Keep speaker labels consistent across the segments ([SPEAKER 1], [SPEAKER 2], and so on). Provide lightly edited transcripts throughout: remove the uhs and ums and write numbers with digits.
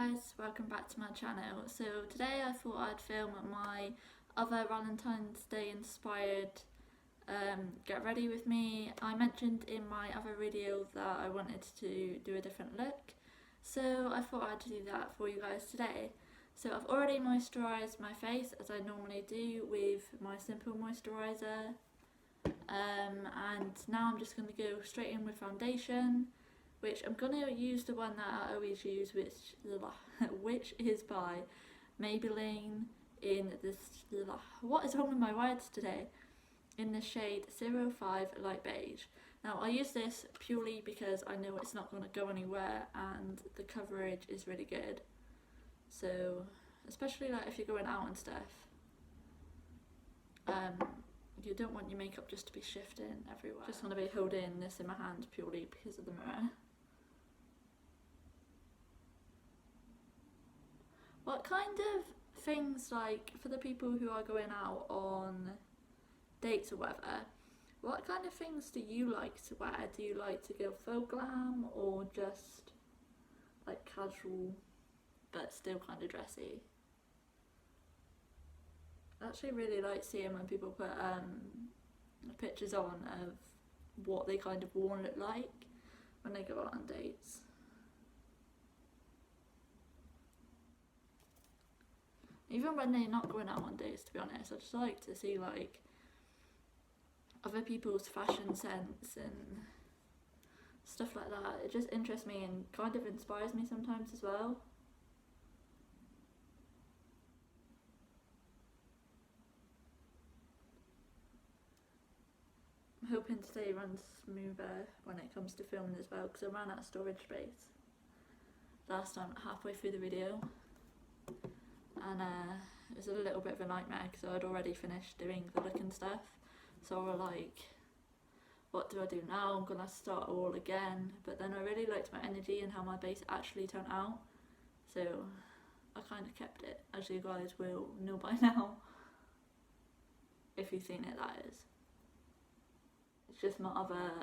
[SPEAKER 1] guys, welcome back to my channel. So today I thought I'd film my other Valentine's Day inspired get ready with me. I mentioned in my other video that I wanted to do a different look, so I thought I'd do that for you guys today. So I've already moisturised my face as I normally do with my simple moisturiser, and now I'm just going to go straight in with foundation, which I'm going to use the one that I always use, which is by Maybelline in this, what is wrong with my words today, in the shade 05 Light Beige. Now I use this purely because I know it's not going to go anywhere and the coverage is really good. So especially like if you're going out and stuff, you don't want your makeup just to be shifting everywhere. Just want to be holding this in my hand purely because of the mirror. What kind of things, like for the people who are going out on dates or whatever, what kind of things do you like to wear? Do you like to go full glam or just like casual but still kind of dressy? I actually really like seeing when people put pictures on of what they kind of want it like when they go out on dates. Even when they're not going out on dates, to be honest, I just like to see like other people's fashion sense and stuff like that. It just interests me and kind of inspires me sometimes as well. I'm hoping today runs smoother when it comes to filming as well, because I ran out of storage space last time halfway through the video. And it was a little bit of a nightmare because I'd already finished doing the look and stuff, so I was like, what do I do now? I'm gonna start all again. But then I really liked my energy and how my base actually turned out, so I kind of kept it, as you guys will know by now, if you've seen it, that is. It's just my other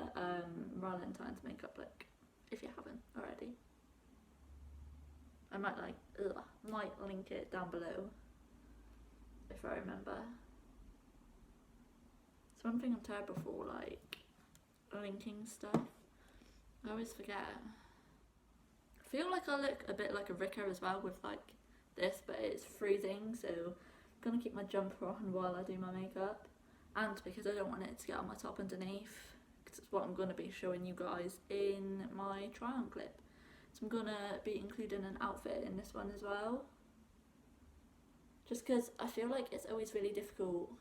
[SPEAKER 1] Valentine's makeup look, if you haven't already. I might link it down below if I remember. It's one thing I'm terrible for, like linking stuff. I always forget. I feel like I look a bit like a Ricker as well with like this, but it's freezing, so I'm gonna keep my jumper on while I do my makeup, and because I don't want it to get on my top underneath, because it's what I'm gonna be showing you guys in my try on clip. So I'm gonna be including an outfit in this one as well, just because I feel like it's always really difficult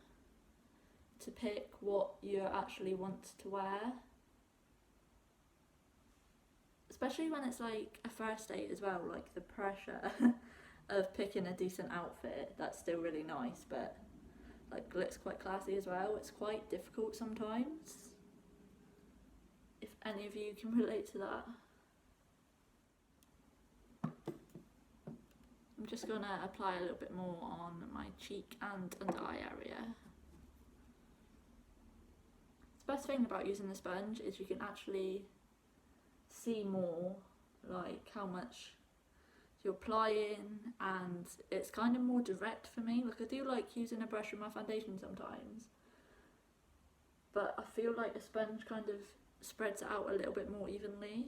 [SPEAKER 1] to pick what you actually want to wear, especially when it's like a first date as well. Like the pressure of picking a decent outfit that's still really nice but like looks quite classy as well. It's quite difficult sometimes, if any of you can relate to that. I'm just going to apply a little bit more on my cheek and under eye area. The best thing about using the sponge is you can actually see more like how much you're applying, and it's kind of more direct for me. Like I do like using a brush with my foundation sometimes, but I feel like a sponge kind of spreads it out a little bit more evenly.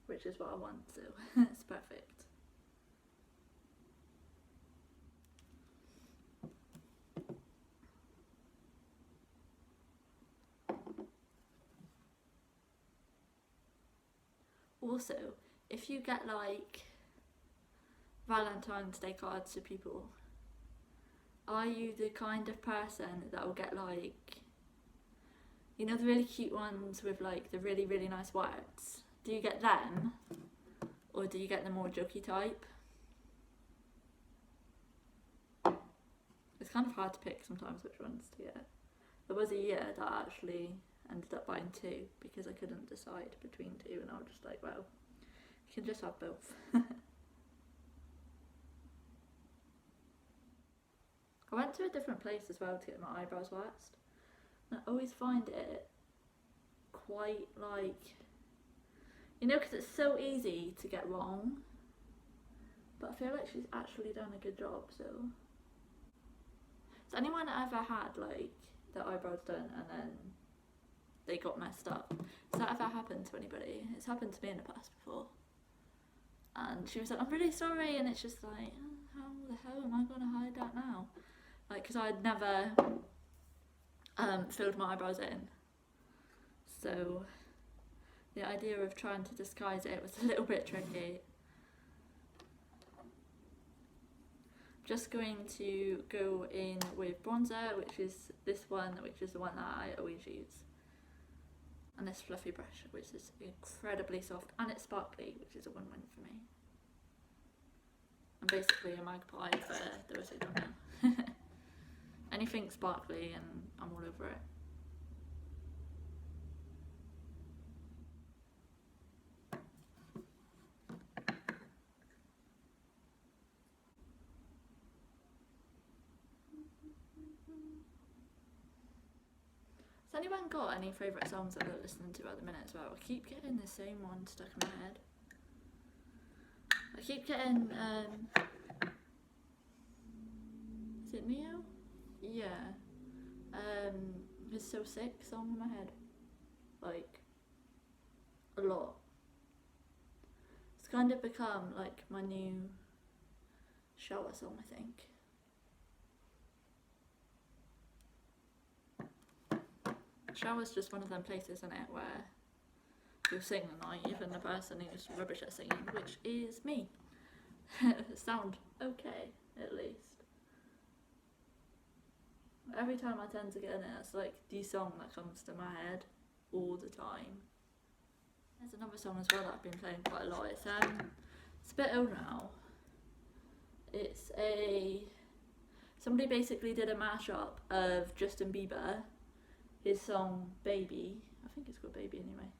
[SPEAKER 1] Which is what I want, so it's perfect. Also, if you get like Valentine's Day cards to people, are you the kind of person that will get like, you know, the really cute ones with like the really, really nice words? Do you get them, or do you get the more jokey type? It's kind of hard to pick sometimes which ones to get. There was a year that I actually ended up buying two because I couldn't decide between two, and I was just like, well, you can just have both. I went to a different place as well to get my eyebrows waxed, and I always find it quite like, you know, because it's so easy to get wrong, but I feel like she's actually done a good job. So has anyone ever had like their eyebrows done and then they got messed up? Has that ever happened to anybody? It's happened to me in the past before, and she was like, I'm really sorry, and it's just like, how the hell am I going to hide that now? Like, because I'd never filled my eyebrows in, so the idea of trying to disguise it was a little bit tricky. Just going to go in with bronzer, which is this one, which is the one that I always use, and this fluffy brush, which is incredibly soft, and it's sparkly, which is a win-win for me. I'm basically a magpie for those who don't know. Anything sparkly and I'm all over it. Has anyone got any favourite songs that they're listening to at the minute as well? I keep getting the same one stuck in my head. I keep getting, is it Neo? Yeah. It's So Sick song in my head. Like, a lot. It's kind of become like my new shower song, I think. Shower's just one of them places, isn't it, where you'll sing the night, even the person who's rubbish at singing, which is me. Sound okay, at least. Every time I tend to get in it, it's like the song that comes to my head all the time. There's another song as well that I've been playing quite a lot. It's a bit old now. It's somebody basically did a mashup of Justin Bieber, his song Baby, I think it's called Baby anyway,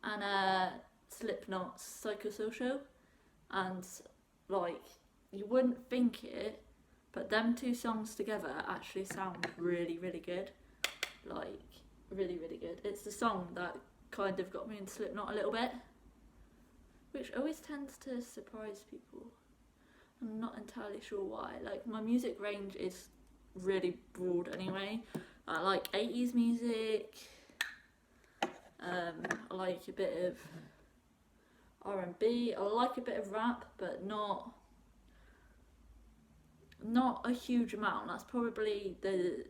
[SPEAKER 1] and Slipknot's Psychosocial, and like, you wouldn't think it, but them two songs together actually sound really, really good. Like, really, really good. It's the song that kind of got me into Slipknot a little bit, which always tends to surprise people. I'm not entirely sure why. Like, my music range is really broad anyway. I like 80s music, I like a bit of R&B, I like a bit of rap, but not a huge amount. That's probably the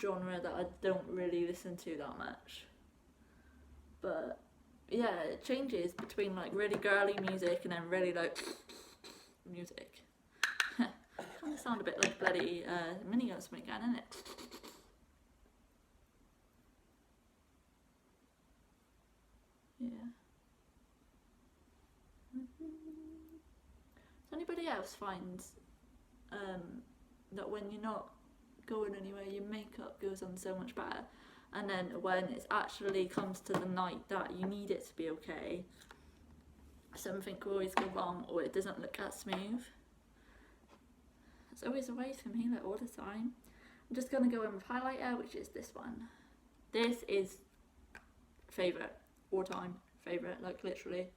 [SPEAKER 1] genre that I don't really listen to that much. But yeah, it changes between like really girly music and then really like music. Kind of sound a bit like bloody mini or something again, isn't it? Yeah. Does anybody else find that when you're not going anywhere, your makeup goes on so much better, and then when it actually comes to the night that you need it to be okay, something will always go wrong or it doesn't look as smooth? It's always a way for me, like all the time. I'm just gonna go in with highlighter, which is this one. This is favourite, all time favourite, like literally.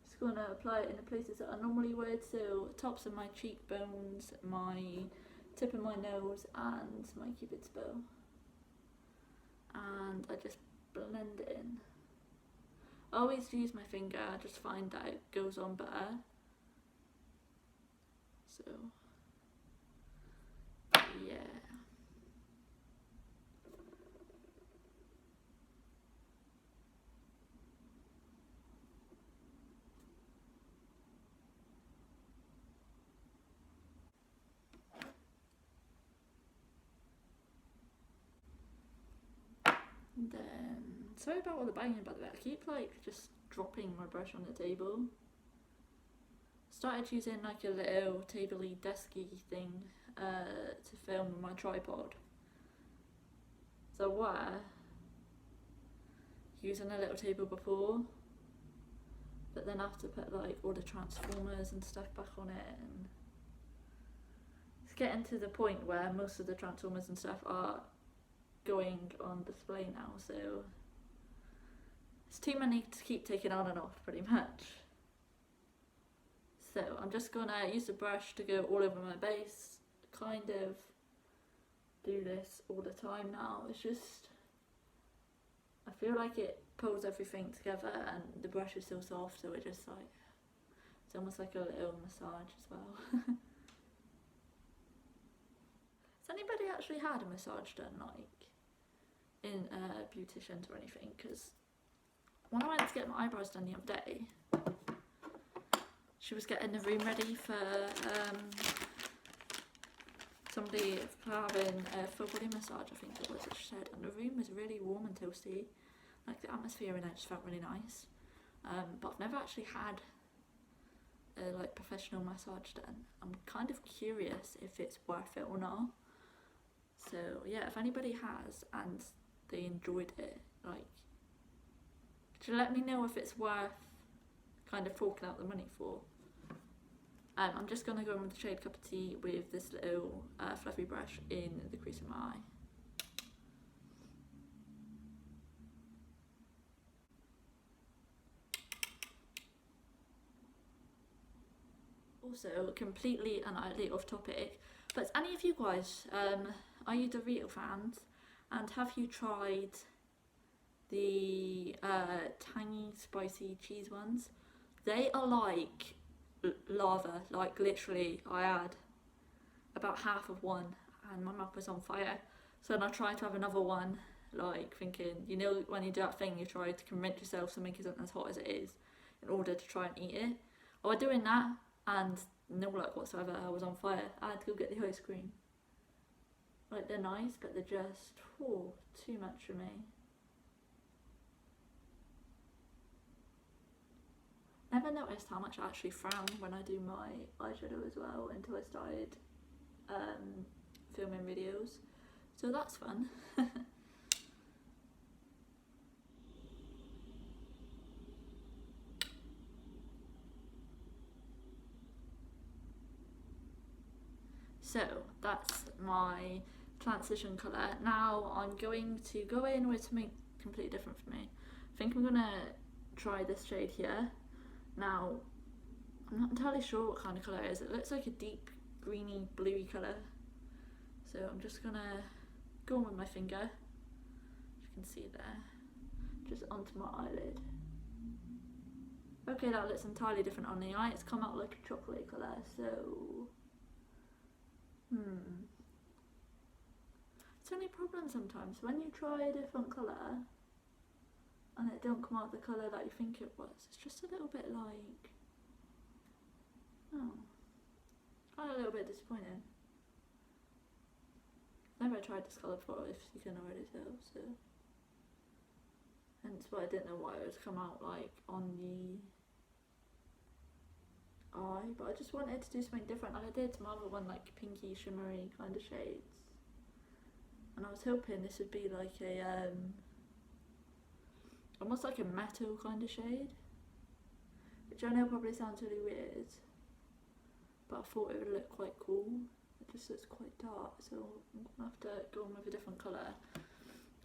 [SPEAKER 1] Just gonna apply it in the places that I normally would, so tops of my cheekbones, my tip of my nose and my cupid's bow. And I just blend it in. I always use my finger, I just find that it goes on better. So, yeah. And then, sorry about all the banging by the way, I keep like just dropping my brush on the table. Started using like a little tabley desky thing to film on my tripod. So I were using a little table before, but then I have to put like all the transformers and stuff back on it, and It's getting to the point where most of the Transformers and stuff are going on display now, so it's too many to keep taking on and off pretty much. So I'm just gonna use the brush to go all over my base, kind of do this all the time now. It's just, I feel like it pulls everything together and the brush is so soft, so it just like, it's almost like a little massage as well. Has anybody actually had a massage done, like in a beautician's or anything? Because when I went to get my eyebrows done the other day, she was getting the room ready for somebody having a full body massage, I think it was, she said, and the room was really warm and toasty, like the atmosphere in it just felt really nice. But I've never actually had a like professional massage done. I'm kind of curious if it's worth it or not. So yeah, if anybody has and they enjoyed it, like, could you let me know if it's worth kind of forking out the money for? I'm just going to go in with the shade Cup of Tea with this little fluffy brush in the crease of my eye. Also, completely and utterly off topic, but any of you guys, are you Dorito fans? And have you tried the tangy spicy cheese ones? They are like lava, like literally I had about half of one and my mouth was on fire, so then I tried to have another one, like thinking, you know when you do that thing you try to convince yourself something isn't as hot as it is in order to try and eat it. I was doing that and no luck whatsoever, I was on fire. I had to go get the ice cream. Like, they're nice but they're just too much for me. Never noticed how much I actually frown when I do my eyeshadow as well until I started filming videos, so that's fun. So that's my transition colour. Now I'm going to go in with something completely different for me. I think I'm gonna try this shade here. Now, I'm not entirely sure what kind of colour it is. It looks like a deep greeny bluey colour. So I'm just gonna go on with my finger, as you can see there, just onto my eyelid. Okay, that looks entirely different on the eye. It's come out like a chocolate colour, so it's the only problem sometimes when you try a different colour and it don't come out the colour that you think it was. It's just a little bit like, kind of a little bit disappointing. Never tried this colour before, if you can already tell, so hence why I didn't know why it would come out like on the eye, but I just wanted to do something different, like I did to my other one, like pinky shimmery kind of shades, and I was hoping this would be like a almost like a metal kind of shade, which I know probably sounds really weird, but I thought it would look quite cool. It just looks quite dark, so I'm gonna have to go on with a different colour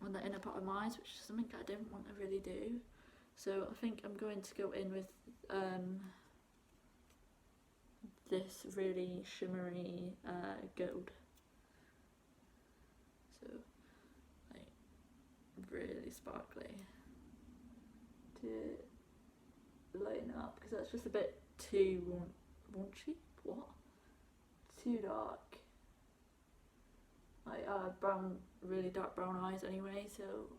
[SPEAKER 1] on the inner part of my eyes, which is something I didn't want to really do. So I think I'm going to go in with this really shimmery gold, so like really sparkly, to lighten up, because that's just a bit too raunchy. What? Too dark. Like brown, really dark brown eyes anyway, so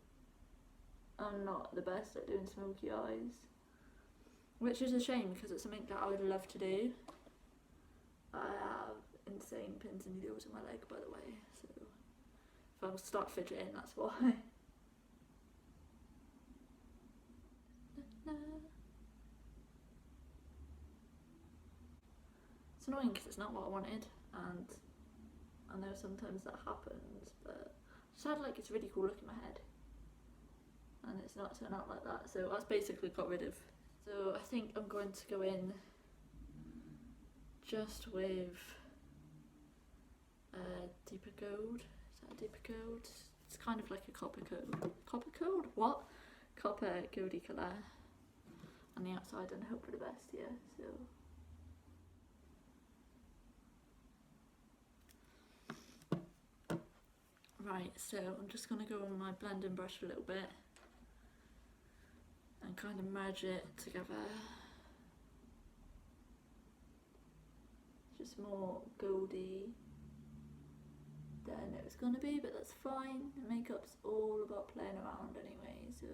[SPEAKER 1] I'm not the best at doing smoky eyes, which is a shame because it's something that I would love to do. I have insane pins and needles in my leg, by the way, so if I start fidgeting, that's why. It's annoying because it's not what I wanted, and I know sometimes that happens, but I just had like this really cool look in my head and it's not turned out like that, so that's basically got rid of. So I think I'm going to go in just with deeper gold. Is that a deeper gold? It's kind of like a copper gold. Copper gold? What? Copper goldy colour on the outside, and hope for the best here. So right, so I'm just going to go on my blending brush a little bit and kind of merge it together. Just more goldy than it was going to be, but that's fine. Makeup's all about playing around anyway, so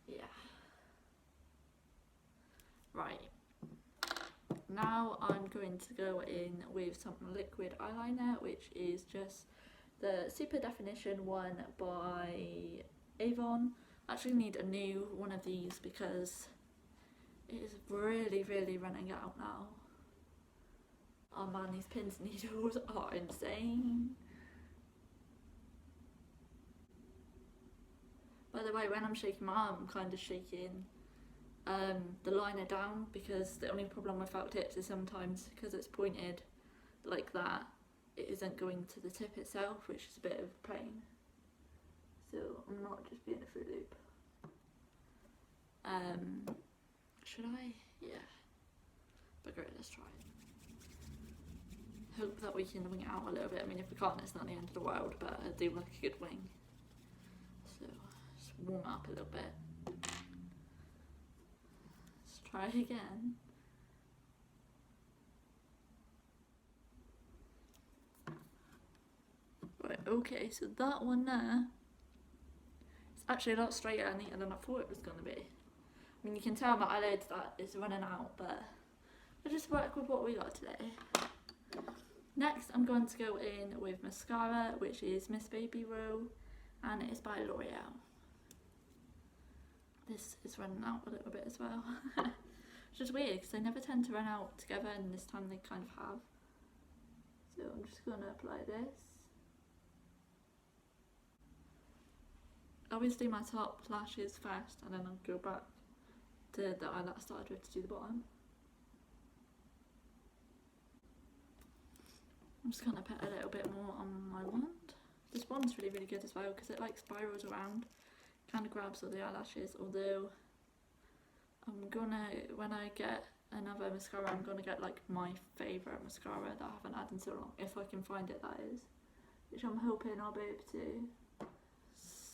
[SPEAKER 1] yeah. Right, now I'm going to go in with some liquid eyeliner, which is just the Super Definition one by Avon. I actually need a new one of these because it is really running out now. Oh man, these pins and needles are insane. By the way, when I'm shaking my arm, I'm kind of shaking the liner down, because the only problem with felt tips is sometimes because it's pointed like that, it isn't going to the tip itself, which is a bit of a pain. So I'm not just being a Fruit Loop. Should I? Yeah. But great, let's try it. Hope that we can wing it out a little bit. I mean, if we can't, it's not the end of the world, but I do like a good wing. So just warm it up a little bit. Let's try again. Right, okay, so that one there, it's actually a lot straighter and neater than I thought it was going to be. I mean, you can tell my eyelids that it's running out, but I'll just work with what we got today. Next, I'm going to go in with mascara, which is Miss Baby Row, and it is by L'Oreal. This is running out a little bit as well. Which is weird, because they never tend to run out together, and this time they kind of have. So I'm just going to apply this. I always do my top lashes first, and then I'll go back to the eye that I started with to do the bottom. I'm just going to put a little bit more on my wand. This wand's really good as well, because it like spirals around, kind of grabs all the eyelashes, although I'm gonna, when I get another mascara, I'm gonna get like my favourite mascara that I haven't had in so long, if I can find it, that is, which I'm hoping I'll be able to.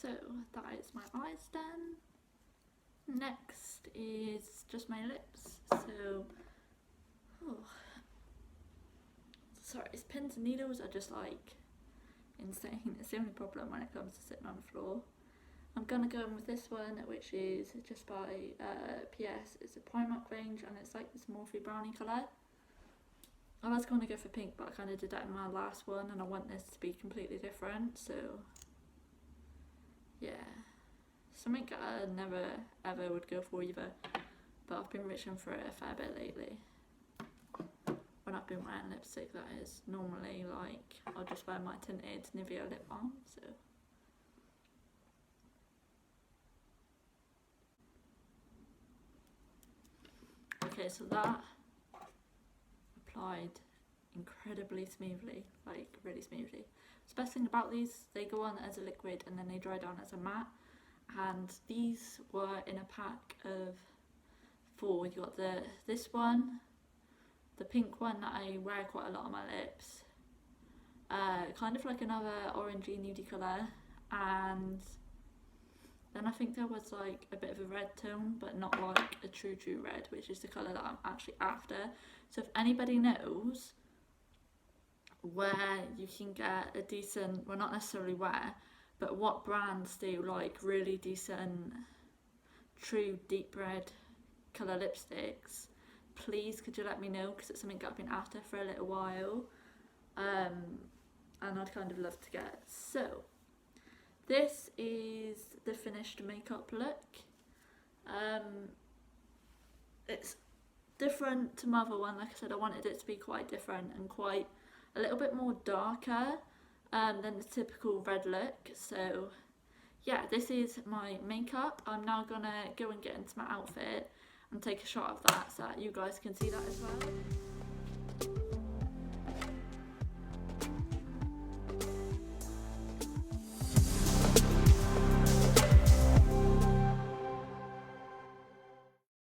[SPEAKER 1] So that is my eyes done. Next is just my lips. So, sorry, these pins and needles are just like insane. It's the only problem when it comes to sitting on the floor. I'm gonna go in with this one, which is just by PS. It's a Primark range, and it's like this morphy brownie colour. I was gonna go for pink, but I kind of did that in my last one, and I want this to be completely different. So yeah, something I never ever would go for either, but I've been reaching for it a fair bit lately. When I've been wearing lipstick, that is. Normally, like, I'll just wear my tinted Nivea lip balm, so. Okay, so that applied incredibly smoothly, like really smoothly. The best thing about these, they go on as a liquid and then they dry down as a matte, and these were in a pack of 4. You got this one, the pink one that I wear quite a lot on my lips, kind of like another orangey nudie colour, and then I think there was like a bit of a red tone, but not like a true red, which is the colour that I'm actually after. So if anybody knows where you can get a decent, well, not necessarily where, but what brands do like really decent true deep red colour lipsticks, please could you let me know, because it's something I've been after for a little while, and I'd kind of love to get. So this is the finished makeup look. It's different to my other one. Like I said, I wanted it to be quite different and quite a little bit more darker than the typical red look. So yeah, this is my makeup. I'm now gonna go and get into my outfit and take a shot of that so that you guys can see that as well.